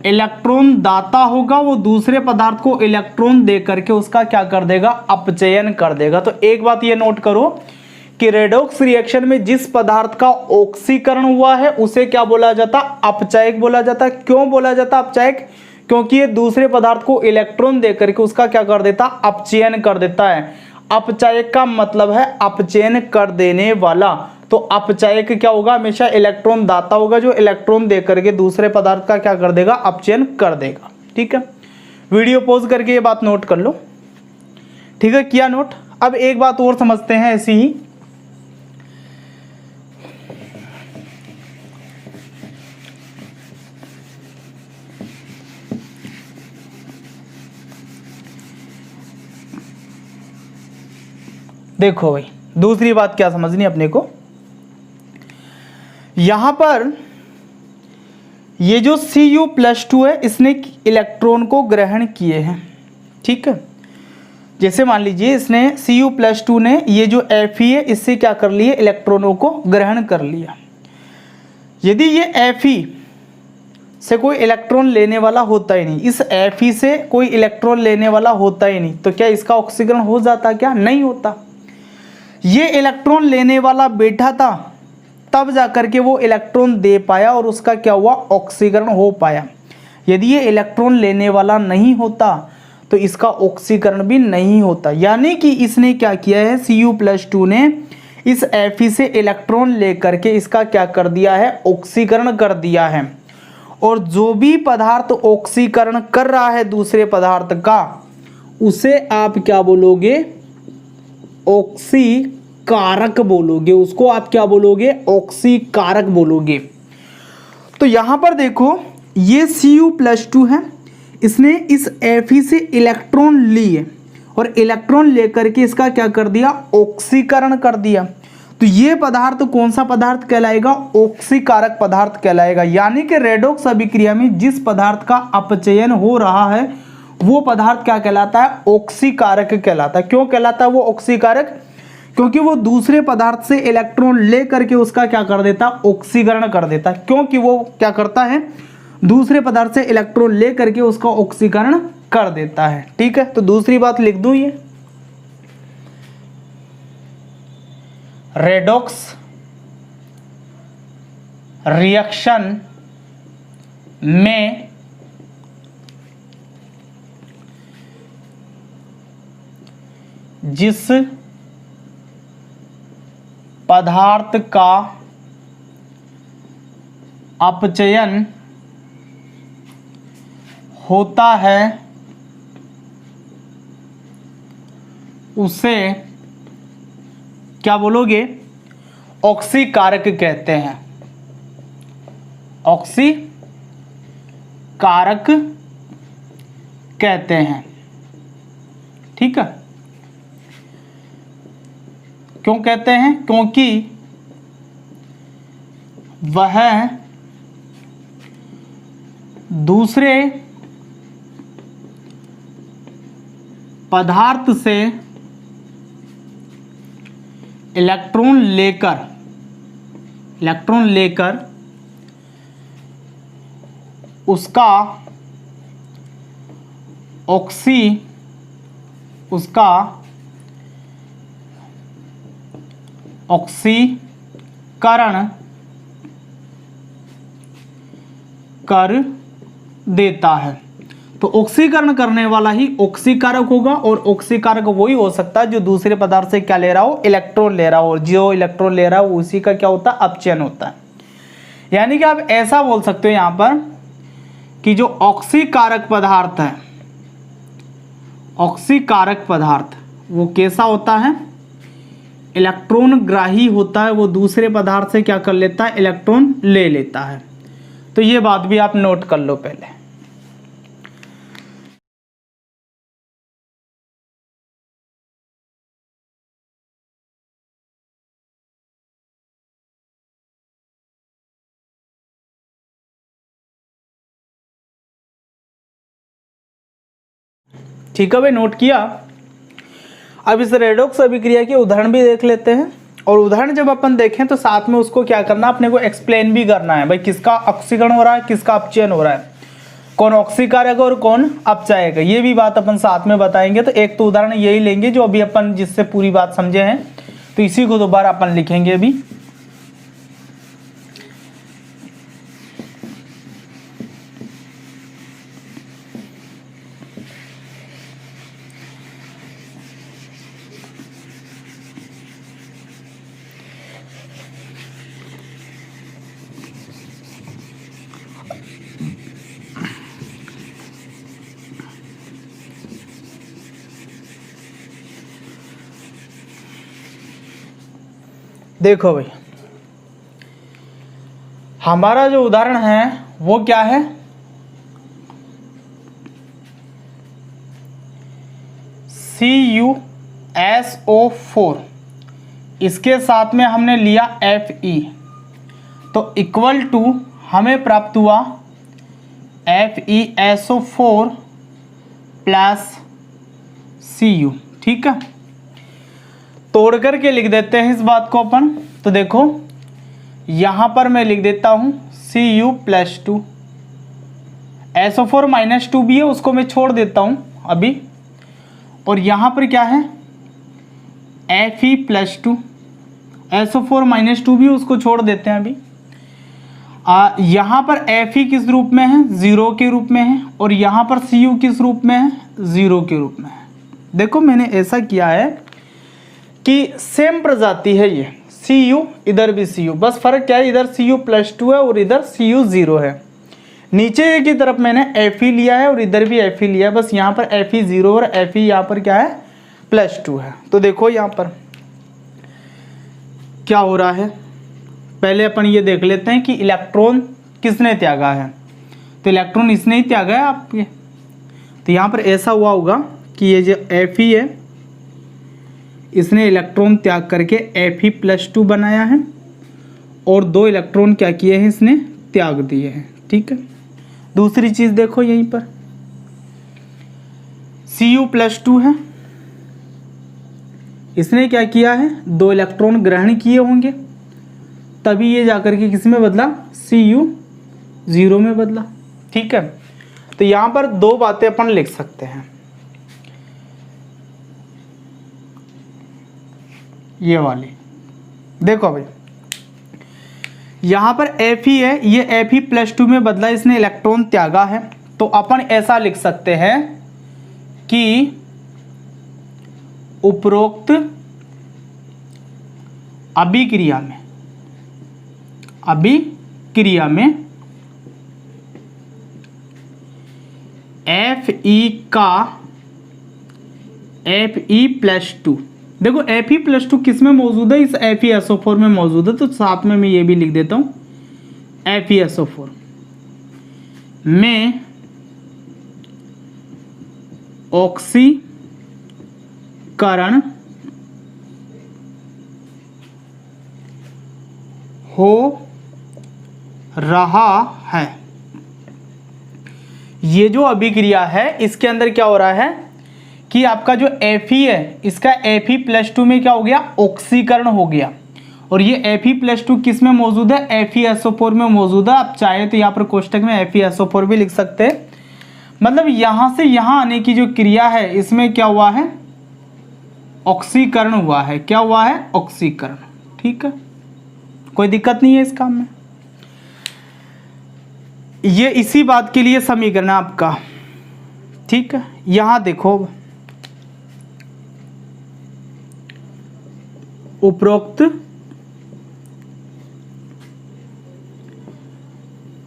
इलेक्ट्रॉन दाता होगा, वो दूसरे पदार्थ को इलेक्ट्रॉन दे करके उसका क्या कर देगा, अपचयन कर देगा। तो एक बात ये नोट करो कि रेडॉक्स रिएक्शन में जिस पदार्थ का ऑक्सीकरण हुआ है उसे क्या बोला जाता, अपचायक बोला जाता। क्यों बोला जाता अपचायक, क्योंकि ये दूसरे पदार्थ को इलेक्ट्रॉन दे करके उसका क्या कर देता, अपचयन कर देता है। अपचायक का मतलब है अपचयन कर देने वाला, तो अपचायक क्या होगा, हमेशा इलेक्ट्रॉन दाता होगा, जो इलेक्ट्रॉन दे करके दूसरे पदार्थ का क्या कर देगा, अपचयन कर देगा। ठीक है, वीडियो पॉज करके ये बात नोट कर लो। ठीक है, किया नोट। अब एक बात और समझते हैं ऐसी ही, देखो भाई दूसरी बात क्या समझनी अपने को, यहां पर ये जो Cu+2 है इसने इलेक्ट्रॉन को ग्रहण किए हैं। ठीक है, जैसे मान लीजिए इसने Cu+2 ने ये जो Fe है इससे क्या कर लिए, इलेक्ट्रॉनों को ग्रहण कर लिया। यदि ये Fe से कोई इलेक्ट्रॉन लेने वाला होता ही नहीं, इस Fe से कोई इलेक्ट्रॉन लेने वाला होता ही नहीं, तो क्या इसका ऑक्सीकरण हो जाता, क्या नहीं होता। ये इलेक्ट्रॉन लेने वाला बैठा था तब जाकर के वो इलेक्ट्रॉन दे पाया और उसका क्या हुआ, ऑक्सीकरण हो पाया। यदि ये इलेक्ट्रॉन लेने वाला नहीं होता तो इसका ऑक्सीकरण भी नहीं होता। यानी कि इसने क्या किया है, Cu+2 ने इस Fe से इलेक्ट्रॉन लेकर के इसका क्या कर दिया है, ऑक्सीकरण कर दिया है। और जो भी पदार्थ ऑक्सीकरण कर रहा है दूसरे पदार्थ का, उसे आप क्या बोलोगे, ऑक्सीकारक बोलोगे, उसको आप क्या बोलोगे, ऑक्सीकारक बोलोगे। तो यहां पर देखो ये Cu+2 है, इसने इस Fe से इलेक्ट्रॉन लिए और इलेक्ट्रॉन लेकर के इसका क्या कर दिया, ऑक्सीकरण कर दिया। तो ये पदार्थ कौन सा पदार्थ कहलाएगा, ऑक्सीकारक पदार्थ कहलाएगा। यानी कि रेडॉक्स अभिक्रिया में जिस पदार्थ का अपचयन हो रहा है वो पदार्थ क्या कहलाता है, ऑक्सीकारक कहलाता है। क्यों कहलाता है वो ऑक्सीकारक, क्योंकि वो दूसरे पदार्थ से इलेक्ट्रॉन ले करके उसका क्या कर देता, ऑक्सीकरण कर देता। क्योंकि वो क्या करता है, दूसरे पदार्थ से इलेक्ट्रॉन ले करके उसका ऑक्सीकरण कर देता है। ठीक है, तो दूसरी बात लिख दूं, ये रेडॉक्स रिएक्शन में जिस पदार्थ का अपचयन होता है उसे क्या बोलोगे, ऑक्सीकारक कहते हैं। ऑक्सी कारक कहते हैं। ठीक है, क्यों कहते हैं? क्योंकि वह दूसरे पदार्थ से इलेक्ट्रॉन लेकर उसका ऑक्सीकरण कर देता है। तो ऑक्सीकरण करने वाला ही ऑक्सीकारक होगा, और ऑक्सीकारक वही हो सकता है जो दूसरे पदार्थ से क्या ले रहा हो? इलेक्ट्रॉन ले रहा हो। जो इलेक्ट्रॉन ले रहा हो उसी का क्या होता है? अपचयन होता है। यानी कि आप ऐसा बोल सकते हो यहां पर कि जो ऑक्सीकारक पदार्थ है, ऑक्सीकारक पदार्थ वो कैसा होता है? इलेक्ट्रॉन ग्राही होता है। वो दूसरे पदार्थ से क्या कर लेता है? इलेक्ट्रॉन ले लेता है। तो ये बात भी आप नोट कर लो पहले। ठीक है भाई, नोट किया। अब इस रेडॉक्स अभिक्रिया के उदाहरण भी देख लेते हैं, और उदाहरण जब अपन देखें तो साथ में उसको क्या करना, अपने को एक्सप्लेन भी करना है भाई किसका ऑक्सीकरण हो रहा है, किसका अपचयन हो रहा है, कौन ऑक्सीकारक और कौन अपचायक है। ये भी बात अपन साथ में बताएंगे। तो एक तो उदाहरण यही लेंगे जो अभी अपन जिससे पूरी बात समझे हैं, तो इसी को दोबारा अपन लिखेंगे अभी। देखो भाई, हमारा जो उदाहरण है वो क्या है? CuSO4, इसके साथ में हमने लिया Fe, तो इक्वल टू हमें प्राप्त हुआ FeSO4 प्लस Cu। ठीक है, तोड़ करके लिख देते हैं इस बात को अपन। तो देखो यहां पर मैं लिख देता हूं Cu प्लस 2, SO4 माइनस 2 भी है, उसको मैं छोड़ देता हूं अभी। और यहां पर क्या है? Fe प्लस 2, SO4 माइनस 2 भी, उसको छोड़ देते हैं अभी। यहां पर Fe किस रूप में है? 0 के रूप में है। और यहां पर Cu किस रूप में है? 0 के रूप में है। देखो मैंने ऐसा किया है कि सेम प्रजाति है ये, Cu इधर भी Cu, बस फर्क क्या है? इधर Cu प्लस 2 है और इधर Cu 0 है। नीचे की तरफ मैंने Fe लिया है और इधर भी Fe लिया है, बस यहाँ पर Fe 0 और Fe यहाँ पर क्या है? प्लस 2 है। तो देखो यहाँ पर क्या हो रहा है, पहले अपन ये देख लेते हैं कि इलेक्ट्रॉन किसने त्यागा है। तो इलेक्ट्रॉन इसने ही त्यागा है आपके। तो यहाँ पर ऐसा हुआ होगा कि ये जो Fe है, इसने इलेक्ट्रॉन त्याग करके Fe प्लस 2 बनाया है, और 2 इलेक्ट्रॉन क्या किए हैं? इसने त्याग दिए हैं। ठीक है, दूसरी चीज़ देखो यहीं पर Cu प्लस 2 है, इसने क्या किया है? 2 इलेक्ट्रॉन ग्रहण किए होंगे, तभी ये जाकर के किस में बदला? Cu 0 में बदला। ठीक है, तो यहाँ पर 2 बातें अपन लिख सकते हैं। ये वाली देखो भाई, यहां पर Fe है, ये Fe प्लस 2 में बदला, इसने इलेक्ट्रॉन त्यागा है। तो अपन ऐसा लिख सकते हैं कि उपरोक्त अभिक्रिया में Fe प्लस 2, देखो Fe प्लस 2 किस में मौजूद है? इस FeSO4 में मौजूद है। तो साथ में मैं ये भी लिख देता हूँ FeSO4 में ऑक्सीकरण हो रहा है। ये जो अभिक्रिया है इसके अंदर क्या हो रहा है कि आपका जो Fe है इसका Fe+2 में क्या हो गया, ऑक्सीकरण हो गया। और ये Fe+2 किस में मौजूद है, FeSO4 में मौजूद है। आप चाहे तो यहाँ पर कोष्टक में FeSO4 भी लिख सकते हैं। मतलब यहां से यहां आने की जो क्रिया है इसमें क्या हुआ है, ऑक्सीकरण हुआ है। क्या हुआ है, ऑक्सीकरण। ठीक है, कोई दिक्कत नहीं है इस काम में। ये इसी बात के लिए समीकरण है आपका। ठीक है, यहां देखो उपरोक्त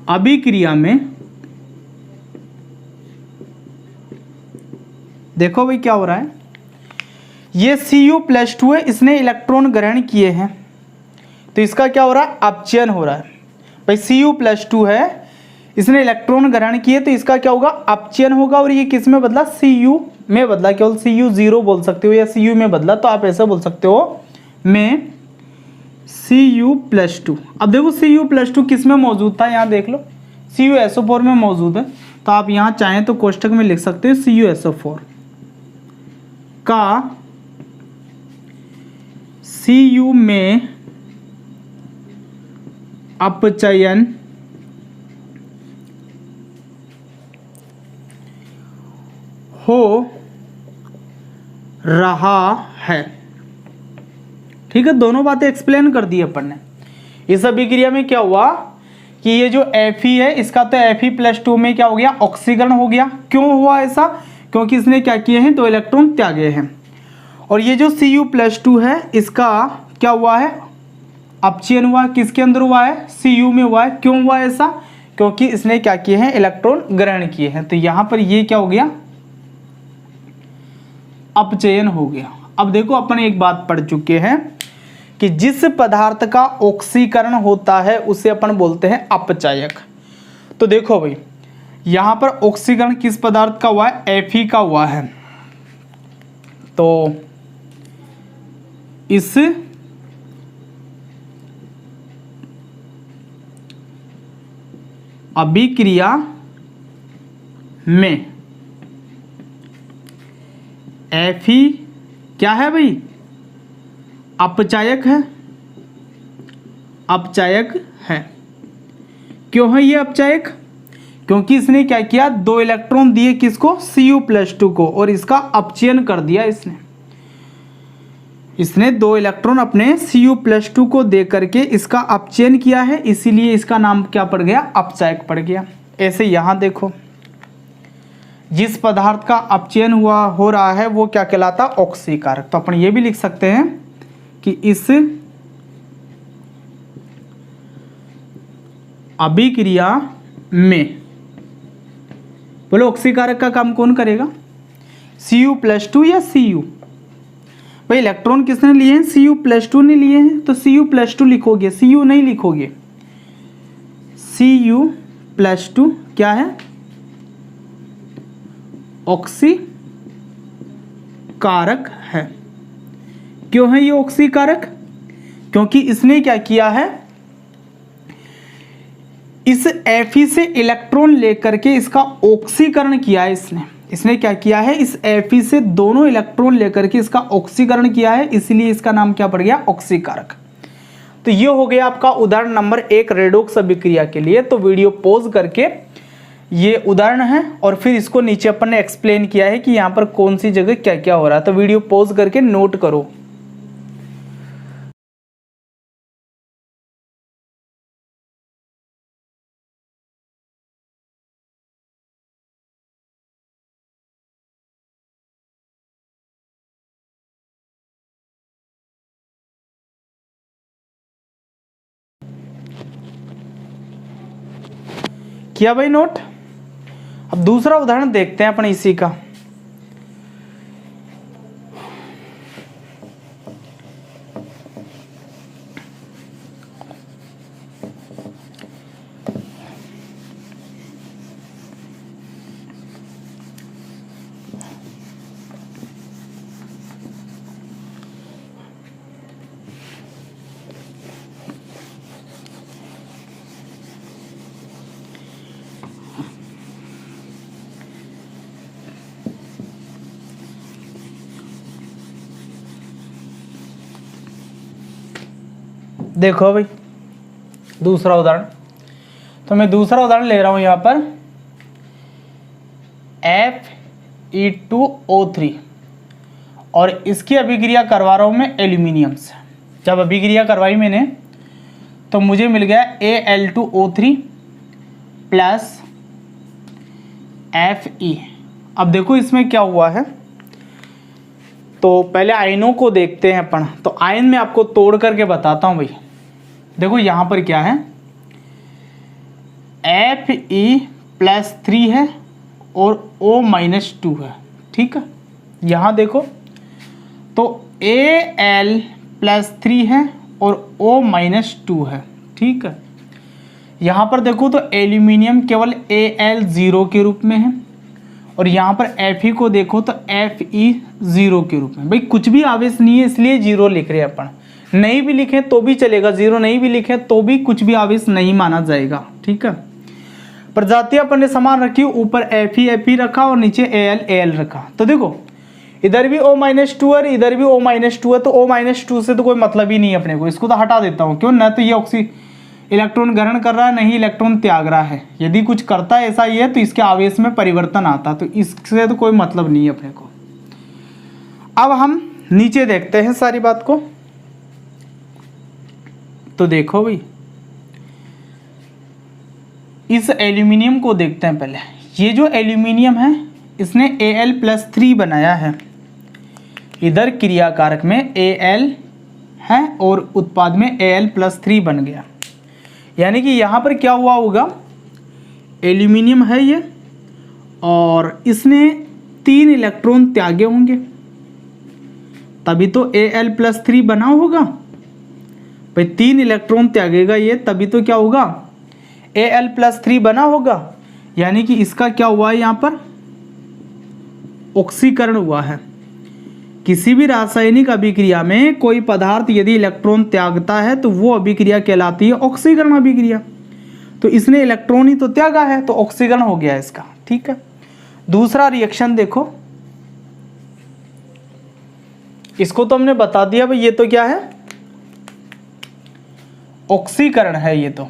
अभिक्रिया में देखो भाई क्या हो रहा है, ये Cu+2 है, इसने इलेक्ट्रॉन ग्रहण किए हैं तो इसका क्या हो रहा है, अपचयन हो रहा है। भाई Cu+2 है, इसने इलेक्ट्रॉन ग्रहण किए तो इसका क्या होगा, अपचयन होगा। और ये किस में बदला, Cu में बदला। केवल Cu0 बोल सकते हो या Cu में बदला, तो आप ऐसा बोल सकते हो में Cu+2। अब देखो Cu+2 किस में मौजूद था, यहाँ देख लो CuSO4 में मौजूद है। तो आप यहाँ चाहें तो कोष्टक में लिख सकते हो CuSO4 का Cu में अपचयन हो रहा है। ठीक है, दोनों बातें एक्सप्लेन कर दी अपन ने। इस अभिक्रिया में क्या हुआ कि ये जो Fe है इसका तो Fe+2 में क्या हो गया, ऑक्सीकरण हो गया। क्यों हुआ ऐसा, क्योंकि इसने क्या किए हैं, 2 इलेक्ट्रॉन त्यागे हैं। और ये जो Cu+2 है इसका क्या हुआ है, अपचयन हुआ। किसके अंदर हुआ है, Cu में हुआ है। क्यों हुआ ऐसा, क्योंकि इसने क्या किए हैं, इलेक्ट्रॉन ग्रहण किए हैं। तो यहां पर ये क्या हो गया, अपचयन हो गया। अब देखो अपन एक बात पढ़ चुके हैं कि जिस पदार्थ का ऑक्सीकरण होता है उसे अपन बोलते हैं अपचायक। तो देखो भाई यहां पर ऑक्सीकरण किस पदार्थ का हुआ है, Fe का हुआ है। तो इस अभिक्रिया में Fe क्या है भाई, अपचायक है। अपचायक है। क्यों है ये अपचायक, क्योंकि इसने क्या किया, 2 इलेक्ट्रॉन दिए किसको, Cu+2 को, और इसका अपचयन कर दिया। इसने 2 इलेक्ट्रॉन अपने Cu+2 को दे करके इसका अपचयन किया है, इसीलिए इसका नाम क्या पड़ गया, अपचायक पड़ गया। ऐसे यहां देखो जिस पदार्थ का अपचयन हो रहा है वो क्या कहलाता, ऑक्सीकारक। तो अपन ये भी लिख सकते हैं कि इस अभिक्रिया में, बोलो ऑक्सीकारक का काम कौन करेगा, Cu+2 या Cu। भाई इलेक्ट्रॉन किसने लिए हैं, Cu+2 ने लिए हैं, तो Cu+2 लिखोगे, Cu नहीं लिखोगे। Cu+2 क्या है, ऑक्सीकारक है। क्यों है ये ऑक्सीकारक, क्योंकि इसने क्या किया है, इस Fe से इलेक्ट्रॉन लेकर के इसका ऑक्सीकरण किया है। इसने क्या किया है, इस Fe से दोनों इलेक्ट्रॉन लेकर के इसका ऑक्सीकरण किया है, इसलिए इसका नाम क्या पड़ गया, ऑक्सीकारक। तो ये हो गया आपका उदाहरण नंबर 1 रेडॉक्स अभिक्रिया के लिए। तो वीडियो पॉज करके ये उदाहरण है और फिर इसको नीचे अपन ने एक्सप्लेन किया है कि यहाँ पर कौन सी जगह क्या क्या हो रहा है। तो वीडियो पॉज करके नोट करो। किया भाई नोट। अब दूसरा उदाहरण देखते हैं अपन इसी का। देखो भाई दूसरा उदाहरण, तो मैं दूसरा उदाहरण ले रहा हूं यहां पर Fe2O3 और इसकी अभिक्रिया करवा रहा हूं मैं एल्यूमिनियम से। जब अभिक्रिया करवाई मैंने तो मुझे मिल गया Al2O3 प्लस Fe। अब देखो इसमें क्या हुआ है, तो पहले आयनों को देखते हैं अपन। तो आयन में आपको तोड़ करके बताता हूं भाई। देखो यहां पर क्या है, Fe+3 है और O-2 है, ठीक है। यहां देखो तो Al+3 है और O-2 है, ठीक है। यहां पर देखो तो एल्यूमिनियम केवल Al0 के रूप में है और यहाँ पर Fe को देखो तो Fe0 के रूप में। भाई कुछ भी आवेश नहीं है इसलिए 0 लिख रहे हैं अपन, नहीं भी लिखें तो भी चलेगा, 0 नहीं भी लिखें तो भी कुछ भी आवेश नहीं माना जाएगा, ठीक है। प्रजाति अपन ने समान रखी, ऊपर Fe रखा और नीचे Al रखा। तो देखो इधर भी O-2 है, इधर भी O-2 है, तो O-2 से तो कोई मतलब ही नहीं है अपने को, इसको तो हटा देता हूँ। क्यों, ना तो ये इलेक्ट्रॉन ग्रहण कर रहा है, नहीं इलेक्ट्रॉन त्याग रहा है। यदि कुछ करता है ऐसा ही है तो इसके आवेश में परिवर्तन आता, तो इससे तो कोई मतलब नहीं है अपने को। अब हम नीचे देखते हैं सारी बात को। तो देखो भाई इस एल्यूमिनियम को देखते हैं पहले। ये जो एल्यूमिनियम है इसने Al+3 बनाया है, इधर क्रियाकारक में Al है और उत्पाद में Al+3 बन गया। यानी कि यहाँ पर क्या हुआ होगा, एल्यूमिनियम है ये और इसने 3 इलेक्ट्रॉन त्यागे होंगे, तभी तो Al+3 बना होगा। भाई 3 इलेक्ट्रॉन त्यागेगा ये, तभी तो क्या होगा, Al+3 बना होगा। यानी कि इसका क्या हुआ है, यहाँ पर ऑक्सीकरण हुआ है। किसी भी रासायनिक अभिक्रिया में कोई पदार्थ यदि इलेक्ट्रॉन त्यागता है तो वो अभिक्रिया कहलाती है ऑक्सीकरण अभिक्रिया। तो इसने इलेक्ट्रॉन ही तो त्यागा है तो ऑक्सीकरण हो गया इसका, ठीक है। दूसरा रिएक्शन देखो, इसको तो हमने बता दिया भाई, ये तो क्या है, ऑक्सीकरण है, ये तो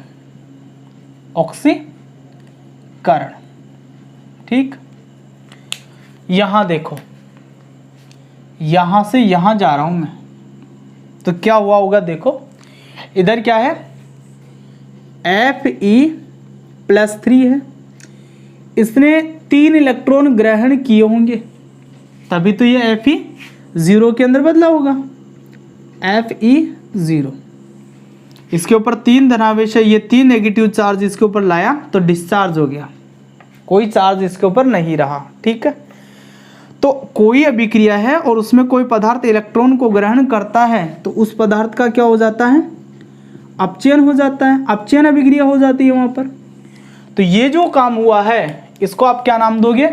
ऑक्सीकरण, ठीक। यहां देखो, यहां से यहां जा रहा हूं मैं, तो क्या हुआ होगा, देखो इधर क्या है, Fe+3 है, इसने 3 इलेक्ट्रॉन ग्रहण किए होंगे, तभी तो ये Fe0 के अंदर बदला होगा, Fe0। इसके ऊपर 3 धनावेश है, ये 3 नेगेटिव चार्ज इसके ऊपर लाया तो डिस्चार्ज हो गया, कोई चार्ज इसके ऊपर नहीं रहा, ठीक है। तो कोई अभिक्रिया है और उसमें कोई पदार्थ इलेक्ट्रॉन को ग्रहण करता है तो उस पदार्थ का क्या हो जाता है, अपचयन हो जाता है, अपचयन अभिक्रिया हो जाती है वहां पर। तो ये जो काम हुआ है इसको आप क्या नाम दोगे,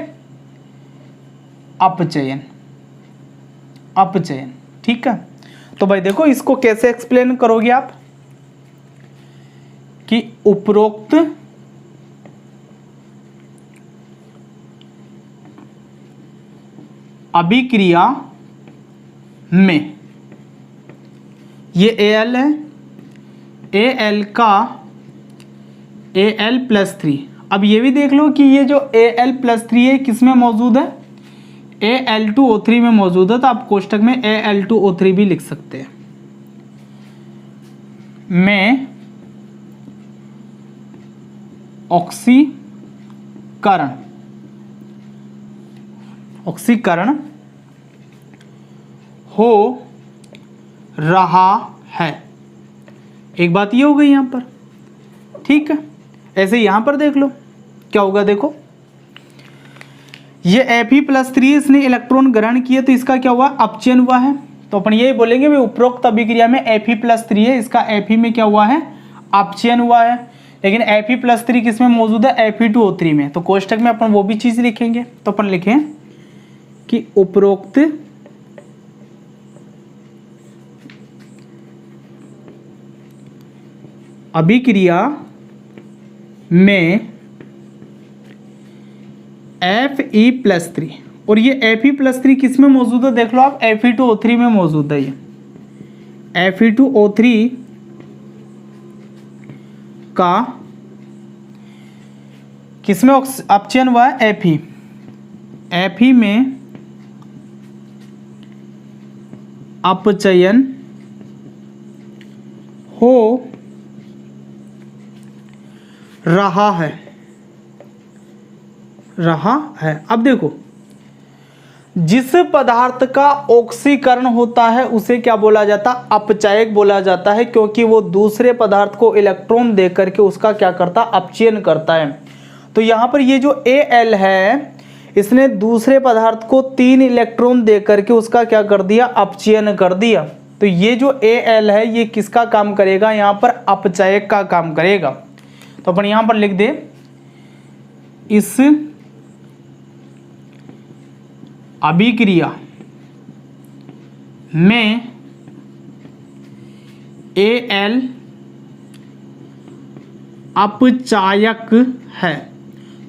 अपचयन, अपचयन, ठीक है। तो भाई देखो इसको कैसे एक्सप्लेन करोगे आप कि उपरोक्त अभिक्रिया में ये Al है, Al का Al+3। अब ये भी देख लो कि ये जो Al+3 है किसमें मौजूद है, Al2O3 में मौजूद है, तो आप कोष्टक में Al2O3 भी लिख सकते हैं। में ऑक्सीकरण, ऑक्सीकरण हो रहा है, एक बात ये हो गई यहां पर, ठीक है। ऐसे यहां पर देख लो क्या होगा, देखो ये Fe+3 इसने इलेक्ट्रॉन ग्रहण किए तो इसका क्या हुआ, अपचयन हुआ है। तो अपन यही बोलेंगे भाई उपरोक्त अभिक्रिया में Fe+3 है, इसका Fe में क्या हुआ है, अपचयन हुआ है। लेकिन Fe+3 किसमें मौजूद है, Fe2O3 में। तो कोष्टक में अपन वो भी चीज लिखेंगे, तो अपन लिखें कि उपरोक्त अभिक्रिया में Fe+3, और ये Fe+3 किस में मौजूद है, देख लो आप, Fe2O3 में मौजूद है। ये Fe2O3 का किसमें अपचयन हुआ है? Fe। Fe में अपचयन हो रहा है। अब देखो, जिस पदार्थ का ऑक्सीकरण होता है उसे क्या बोला जाता है? अपचायक बोला जाता है, क्योंकि वो दूसरे पदार्थ को इलेक्ट्रॉन दे करके उसका क्या करता? अपचयन करता है। तो यहाँ पर ये जो Al है, इसने दूसरे पदार्थ को 3 इलेक्ट्रॉन दे करके उसका क्या कर दिया? अपचयन कर दिया। तो ये जो Al है ये किसका काम करेगा? यहाँ पर अपचायक का काम करेगा। तो अपन यहाँ पर लिख दे, इस अभिक्रिया में Al अपचायक है।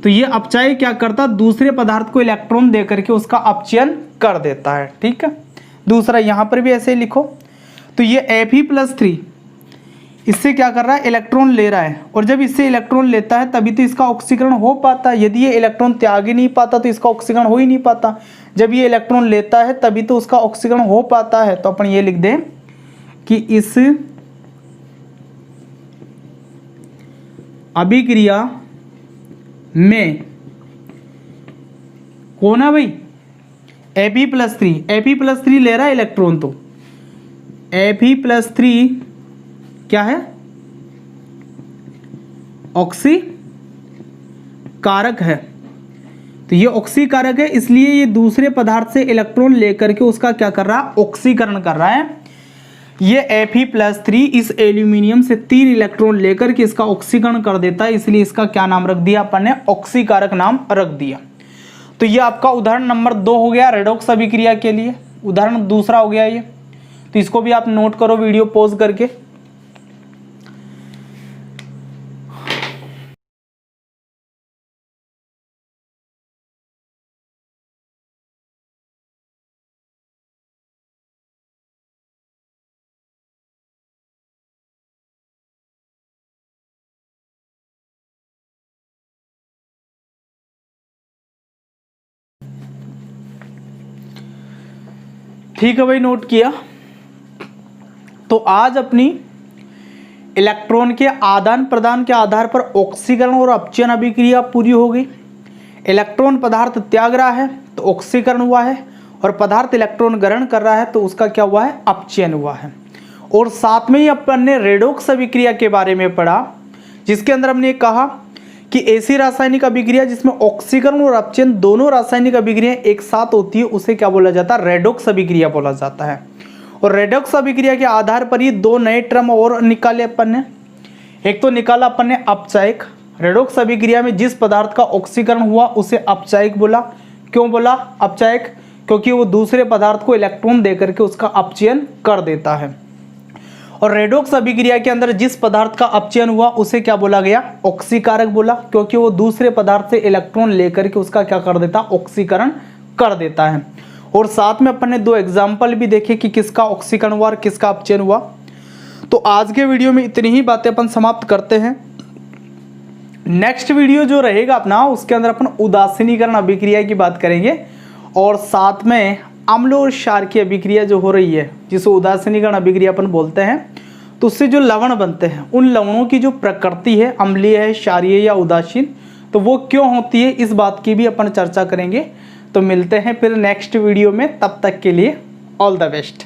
तो ये अपचायक क्या करता? दूसरे पदार्थ को इलेक्ट्रॉन दे करके उसका अपचयन कर देता है। ठीक है। दूसरा यहां पर भी ऐसे ही लिखो। तो ये Fe+3 इससे क्या कर रहा है? इलेक्ट्रॉन ले रहा है, और जब इससे इलेक्ट्रॉन लेता है तभी तो इसका ऑक्सीकरण हो पाता है। यदि ये इलेक्ट्रॉन त्याग ही नहीं पाता तो इसका ऑक्सीकरण हो ही नहीं पाता। जब ये इलेक्ट्रॉन लेता है तभी तो उसका ऑक्सीकरण हो पाता है। तो अपन ये लिख दें कि इस अभिक्रिया में कौन है भाई? Fe+3 ले रहा है इलेक्ट्रॉन। तो Fe+3 क्या है? ऑक्सीकारक है। तो ये ऑक्सीकारक है, इसलिए ये दूसरे पदार्थ से इलेक्ट्रॉन लेकर के उसका क्या कर रहा है? ऑक्सीकरण कर रहा है। ये Fe+3 इस एल्यूमिनियम से 3 इलेक्ट्रॉन लेकर के इसका ऑक्सीकरण कर देता है, इसलिए इसका क्या नाम रख दिया अपन ने? ऑक्सीकारक नाम रख दिया। तो ये आपका उदाहरण नंबर 2 हो गया रेडॉक्स अभिक्रिया के लिए। उदाहरण दूसरा हो गया ये, तो इसको भी आप नोट करो वीडियो पॉज करके। ठीक है भाई, नोट किया। तो आज अपनी इलेक्ट्रॉन के आदान प्रदान के आधार पर ऑक्सीकरण और अपचयन अभिक्रिया पूरी हो गई। इलेक्ट्रॉन पदार्थ त्याग रहा है तो ऑक्सीकरण हुआ है, और पदार्थ इलेक्ट्रॉन ग्रहण कर रहा है तो उसका क्या हुआ है? अपचयन हुआ है। और साथ में ही अपन ने रेडॉक्स अभिक्रिया के बारे में पढ़ा, जिसके अंदर हमने कहा कि ऐसी रासायनिक अभिक्रिया जिसमें ऑक्सीकरण और अपचयन दोनों रासायनिक अभिक्रिया एक साथ होती है उसे क्या बोला जाता है? रेडॉक्स अभिक्रिया बोला जाता है। और रेडॉक्स अभिक्रिया के आधार पर ही 2 नए टर्म और निकाले अपन ने। एक तो निकाला अपन ने अपचायक। रेडॉक्स अभिक्रिया में जिस पदार्थ का ऑक्सीकरण हुआ उसे अपचायक बोला। क्यों बोला अपचायक? क्योंकि वो दूसरे पदार्थ को इलेक्ट्रॉन दे करके उसका अपचयन कर देता है। और रेडॉक्स अभिक्रिया के अंदर जिस पदार्थ का अपचयन हुआ उसे क्या बोला गया? ऑक्सीकारक बोला, क्योंकि वो दूसरे पदार्थ से इलेक्ट्रॉन लेकर के उसका क्या कर देता? ऑक्सीकरण कर देता है। और साथ में अपन ने 2 एग्जाम्पल भी देखे कि किसका ऑक्सीकरण हुआ और किसका अपचयन हुआ। तो आज के वीडियो में इतनी ही बातें अपन समाप्त करते हैं। नेक्स्ट वीडियो जो रहेगा अपना, उसके अंदर अपन उदासीनीकरण अभिक्रिया की बात करेंगे, और साथ में अम्ल और क्षार की अभिक्रिया जो हो रही है जिसे उदासीनीकरण अभिक्रिया अपन बोलते हैं, तो उससे जो लवण बनते हैं उन लवणों की जो प्रकृति है, अम्लीय है, क्षारीय या उदासीन, तो वो क्यों होती है, इस बात की भी अपन चर्चा करेंगे। तो मिलते हैं फिर नेक्स्ट वीडियो में, तब तक के लिए ऑल द बेस्ट।